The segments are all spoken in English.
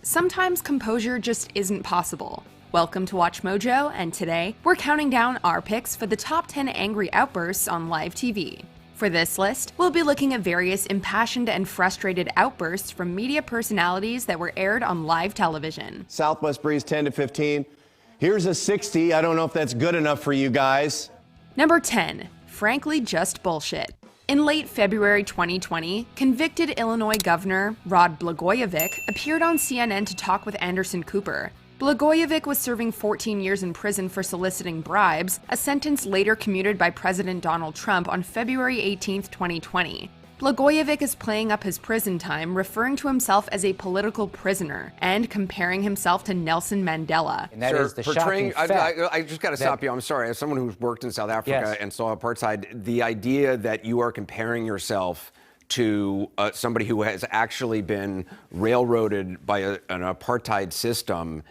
sometimes composure just isn't possible. Welcome to Watch Mojo, and today, we're counting down our picks for the top 10 angry outbursts on live TV. For this list, we'll be looking at various impassioned and frustrated outbursts from media personalities that were aired on live television. Southwest breeze 10 to 15. Here's a 60. I don't know if that's good enough for you guys. Number 10. Frankly, just bullshit. In late February 2020, convicted Illinois Governor Rod Blagojevich appeared on CNN to talk with Anderson Cooper. Blagojevich was serving 14 years in prison for soliciting bribes, a sentence later commuted by President Donald Trump on February 18, 2020. Blagojevich is playing up his prison time, referring to himself as a political prisoner and comparing himself to Nelson Mandela. And that is the shocking fact. I just got to stop you. I'm sorry. As someone who's worked in South Africa and saw apartheid, the idea that you are comparing yourself to somebody who has actually been railroaded by an apartheid system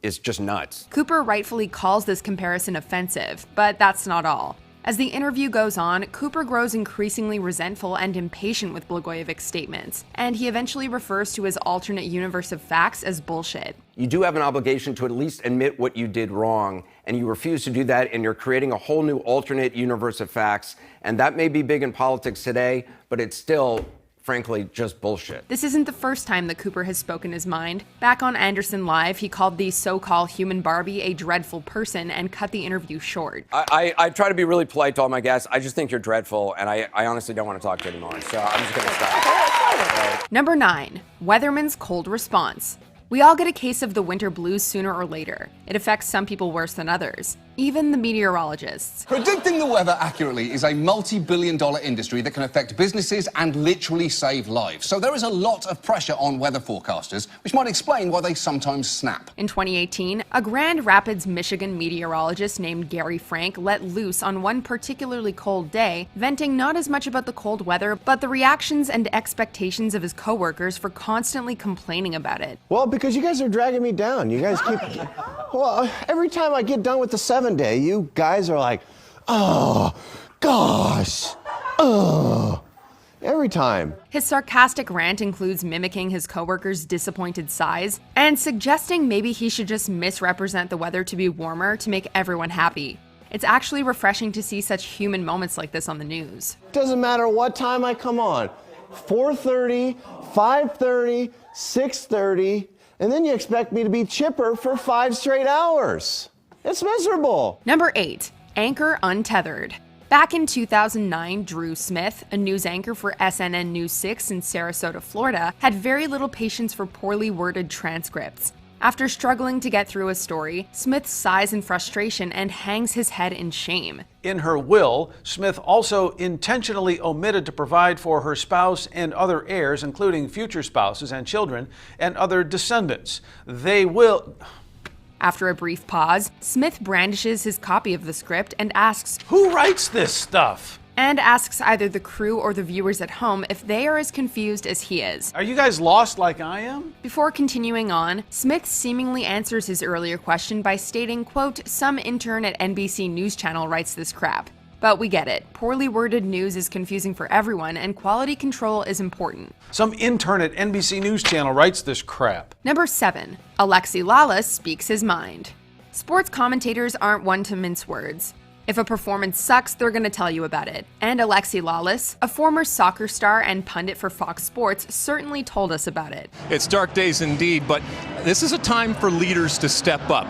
is just nuts. Cooper rightfully calls this comparison offensive, but that's not all. As the interview goes on, Cooper grows increasingly resentful and impatient with Blagojevich's statements, and he eventually refers to his alternate universe of facts as bullshit. You do have an obligation to at least admit what you did wrong, and you refuse to do that, and you're creating a whole new alternate universe of facts, and that may be big in politics today, but it's still, frankly, just bullshit. This isn't the first time that Cooper has spoken his mind. Back on Anderson Live, he called the so-called human Barbie a dreadful person and cut the interview short. I try to be really polite to all my guests. I just think you're dreadful, and I honestly don't want to talk to you anymore, so I'm just going to stop. Number 9. Weatherman's cold response. We all get a case of the winter blues sooner or later. It affects some people worse than others, even the meteorologists. Predicting the weather accurately is a multi-billion-dollar industry that can affect businesses and literally save lives. So there is a lot of pressure on weather forecasters, which might explain why they sometimes snap. In 2018, a Grand Rapids, Michigan meteorologist named Gary Frank let loose on one particularly cold day, venting not as much about the cold weather, but the reactions and expectations of his coworkers for constantly complaining about it. Well, because you guys are dragging me down. You guys keep... Well, every time I get done with the 7-day, you guys are like, oh, gosh, oh. Every time. His sarcastic rant includes mimicking his coworkers' disappointed sighs and suggesting maybe he should just misrepresent the weather to be warmer to make everyone happy. It's actually refreshing to see such human moments like this on the news. Doesn't matter what time I come on. 4:30, 5:30, 6:30, and then you expect me to be chipper for 5 straight hours. It's miserable. Number 8. Anchor untethered. Back in 2009, Drew Smith, a news anchor for SNN News 6 in Sarasota, Florida, had very little patience for poorly worded transcripts. After struggling to get through a story, Smith sighs in frustration and hangs his head in shame. In her will, Smith also intentionally omitted to provide for her spouse and other heirs, including future spouses and children, and other descendants. They will... After a brief pause, Smith brandishes his copy of the script and asks, "Who writes this stuff?" And asks either the crew or the viewers at home if they are as confused as he is. Are you guys lost like I am? Before continuing on, Smith seemingly answers his earlier question by stating, quote, "Some intern at NBC News Channel writes this crap." But we get it. Poorly worded news is confusing for everyone, and quality control is important. Some intern at NBC News Channel writes this crap. Number 7. Alexi Lalas speaks his mind. Sports commentators aren't one to mince words. If a performance sucks, they're going to tell you about it. And Alexi Lalas, a former soccer star and pundit for Fox Sports, certainly told us about it. It's dark days indeed, but this is a time for leaders to step up.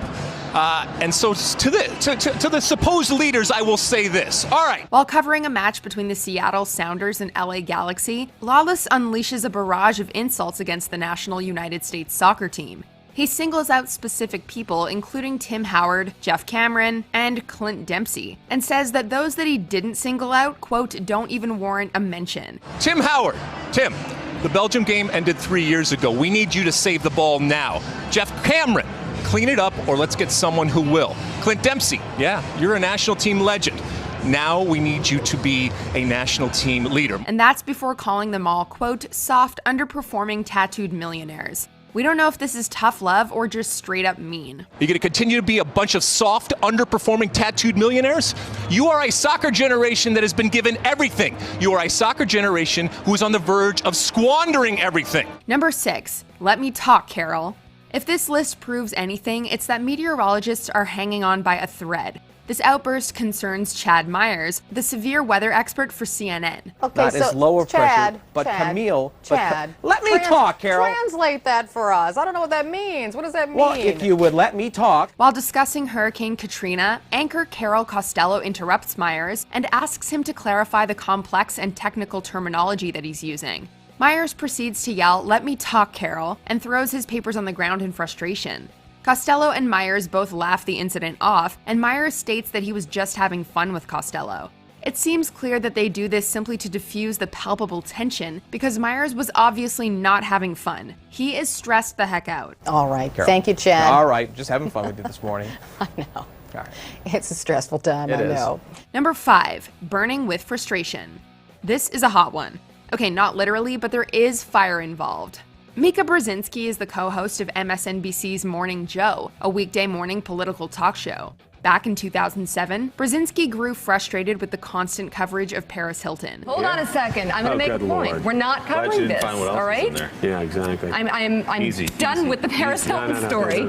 And so to the supposed leaders, I will say this. All right. While covering a match between the Seattle Sounders and LA Galaxy, Lalas unleashes a barrage of insults against the national United States soccer team. He singles out specific people, including Tim Howard, Jeff Cameron, and Clint Dempsey, and says that those that he didn't single out, quote, don't even warrant a mention. Tim Howard. Tim, the Belgium game ended 3 years ago. We need you to save the ball now. Jeff Cameron, clean it up or let's get someone who will. Clint Dempsey, yeah, you're a national team legend. Now we need you to be a national team leader. And that's before calling them all, quote, soft, underperforming tattooed millionaires. We don't know if this is tough love or just straight up mean. You're going to continue to be a bunch of soft, underperforming, tattooed millionaires? You are a soccer generation that has been given everything. You are a soccer generation who is on the verge of squandering everything. Number 6, let me talk, Carol. If this list proves anything, it's that meteorologists are hanging on by a thread. This outburst concerns Chad Myers, the severe weather expert for CNN. Okay, Not so as lower Chad, pressure, but Chad, Camille. Chad, Let me talk, Carol. Translate that for us. I don't know what that means. What does that mean? Well, if you would let me talk. While discussing Hurricane Katrina, anchor Carol Costello interrupts Myers and asks him to clarify the complex and technical terminology that he's using. Myers proceeds to yell, "Let me talk, Carol," and throws his papers on the ground in frustration. Costello and Myers both laugh the incident off, and Myers states that he was just having fun with Costello. It seems clear that they do this simply to diffuse the palpable tension, because Myers was obviously not having fun. He is stressed the heck out. All right. Carol. Thank you, Chad. All right, just having fun with you this morning. I know. All right. It's a stressful time, It I is. know. Number 5, burning with frustration. This is a hot one. Okay, not literally, but there is fire involved. Mika Brzezinski is the co-host of MSNBC's Morning Joe, a weekday morning political talk show. Back in 2007, Brzezinski grew frustrated with the constant coverage of Paris Hilton. Hold on a second. I'm going to make a point. Lord. We're not covering this, all right? Yeah, exactly. I'm Easy, done easy. with the Paris Hilton story.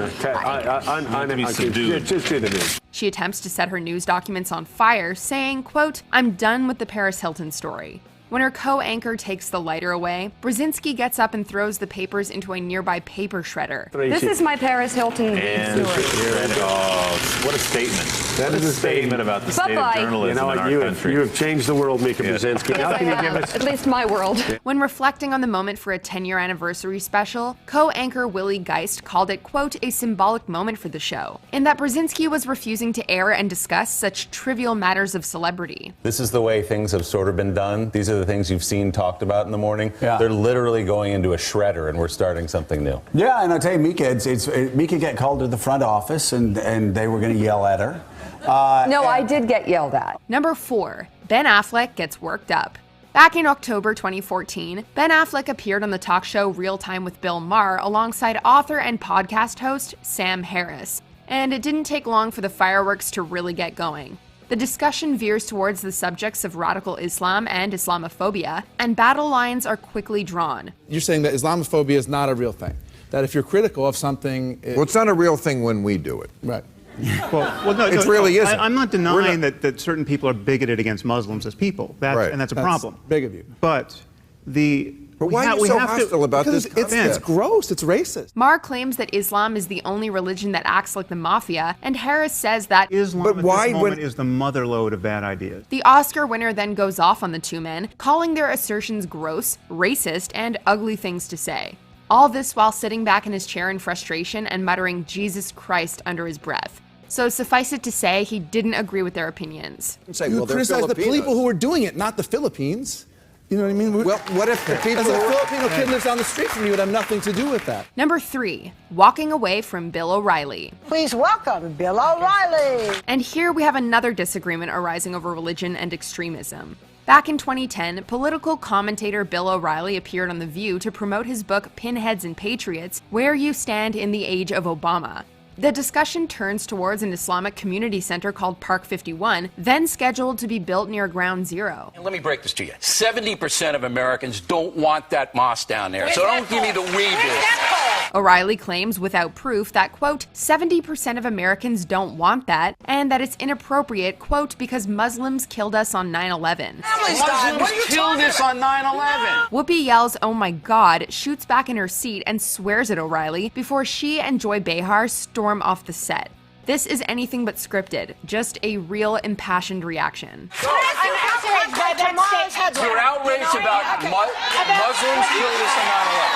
Just do the news. She attempts to set her news documents on fire, saying, quote, "I'm done with the Paris Hilton story." When her co-anchor takes the lighter away, Brzezinski gets up and throws the papers into a nearby paper shredder. This is my Paris Hilton story. What a statement. That is a statement about the state of journalism in our country. You have changed the world, Mika Brzezinski. Now can you give us... At least my world. When reflecting on the moment for a 10-year anniversary special, co-anchor Willie Geist called it, quote, "a symbolic moment for the show," in that Brzezinski was refusing to air and discuss such trivial matters of celebrity. This is the way things have sort of been done. These are the things you've seen talked about in the morning. Yeah. They're literally going into a shredder and we're starting something new. Yeah, and I'll tell you, Mika got called to the front office and they were going to yell at her. No, I did get yelled at. Number 4, Ben Affleck gets worked up. Back in October 2014, Ben Affleck appeared on the talk show Real Time with Bill Maher alongside author and podcast host Sam Harris. And it didn't take long for the fireworks to really get going. The discussion veers towards the subjects of radical Islam and Islamophobia, and battle lines are quickly drawn. You're saying that Islamophobia is not a real thing. That if you're critical of something... Well, it's not a real thing when we do it. Right. Well, no, it really isn't. I'm not denying that certain people are bigoted against Muslims as people. Right. And that's a problem. Big of you. But why are you so hostile about this concept? It's gross. It's racist. Maher claims that Islam is the only religion that acts like the mafia, and Harris says that Islam at this moment is the motherlode of bad ideas. The Oscar winner then goes off on the two men, calling their assertions gross, racist, and ugly things to say. All this while sitting back in his chair in frustration and muttering "Jesus Christ" under his breath. So suffice it to say, he didn't agree with their opinions. You criticize the people who are doing it, not the Philippines. You know what I mean? Well, what if the people as a Filipino kid lives down the street from you would have nothing to do with that? Number 3, walking away from Bill O'Reilly. Please welcome Bill O'Reilly. And here we have another disagreement arising over religion and extremism. Back in 2010, political commentator Bill O'Reilly appeared on The View to promote his book Pinheads and Patriots: Where You Stand in the Age of Obama. The discussion turns towards an Islamic community center called Park 51, then scheduled to be built near Ground Zero. And let me break this to you. 70% of Americans don't want that mosque down there, so don't give me the read. O'Reilly claims without proof that, quote, 70% of Americans don't want that, and that it's inappropriate, quote, because Muslims killed us on 9/11. Muslims killed us on 9/11. Whoopi yells, "Oh my God," shoots back in her seat and swears at O'Reilly before she and Joy Behar storm off the set. This is anything but scripted, just a real impassioned reaction. You're outraged about Muslims killed us on 9/11.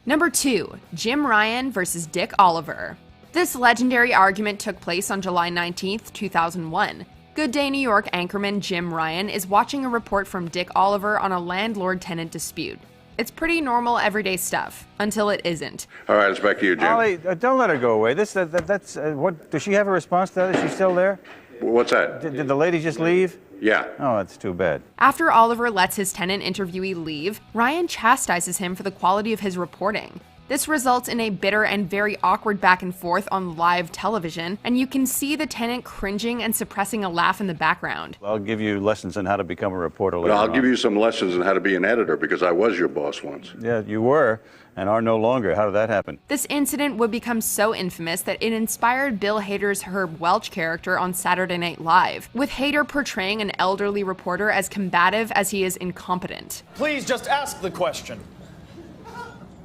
Number 2, Jim Ryan versus Dick Oliver. This legendary argument took place on July 19th, 2001. Good Day New York anchorman Jim Ryan is watching a report from Dick Oliver on a landlord-tenant dispute. It's pretty normal, everyday stuff, until it isn't. All right, it's back to you, Jim. Ollie, don't let her go away. That's what. Does she have a response to that? Is she still there? What's that? Did the lady just leave? Yeah. Oh, that's too bad. After Oliver lets his tenant interviewee leave, Ryan chastises him for the quality of his reporting. This results in a bitter and very awkward back and forth on live television, and you can see the tenant cringing and suppressing a laugh in the background. I'll give you lessons on how to become a reporter later I'll on. give you some lessons on how to be an editor because I was your boss once. Yeah, you were and are no longer. How did that happen? This incident would become so infamous that it inspired Bill Hader's Herb Welch character on Saturday Night Live, with Hader portraying an elderly reporter as combative as he is incompetent. Please just ask the question.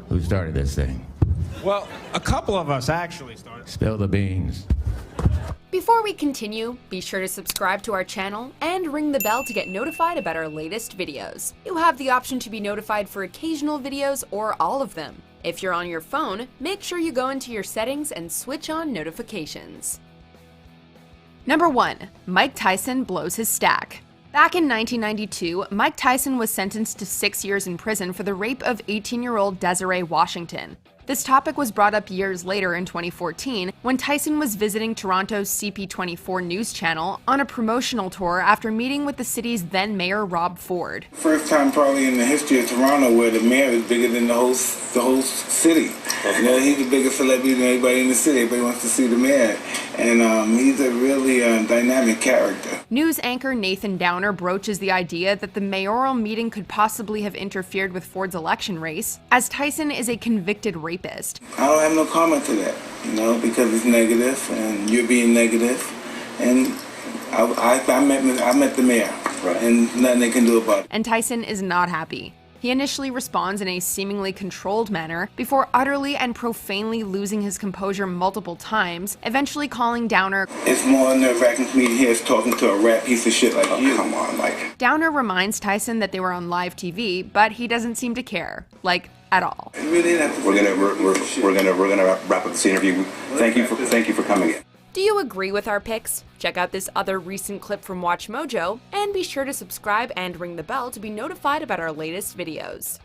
Who started this thing? Well, a couple of us actually started. Spill the beans. Before we continue, be sure to subscribe to our channel and ring the bell to get notified about our latest videos. You have the option to be notified for occasional videos or all of them. If you're on your phone, make sure you go into your settings and switch on notifications. Number 1. Mike Tyson blows his stack. Back in 1992, Mike Tyson was sentenced to 6 years in prison for the rape of 18-year-old Desiree Washington. This topic was brought up years later in 2014 when Tyson was visiting Toronto's CP24 news channel on a promotional tour after meeting with the city's then mayor Rob Ford. First time probably in the history of Toronto where the mayor is bigger than the whole city. You know, he's the biggest celebrity than everybody in the city. Everybody wants to see the mayor. And he's a really dynamic character. News anchor Nathan Downer broaches the idea that the mayoral meeting could possibly have interfered with Ford's election race, as Tyson is a convicted rapist. I don't have no comment to that, you know, because it's negative and you're being negative. And I met the mayor, and nothing they can do about it. And Tyson is not happy. He initially responds in a seemingly controlled manner before utterly and profanely losing his composure multiple times, eventually calling Downer, "It's more nerve-wracking for me to hear us talking to a rat piece of shit like you." Come on, Mike. Downer reminds Tyson that they were on live TV, but he doesn't seem to care, like, at all. We're gonna wrap up this interview. Thank you for coming in. Do you agree with our picks? Check out this other recent clip from Watch Mojo, and be sure to subscribe and ring the bell to be notified about our latest videos.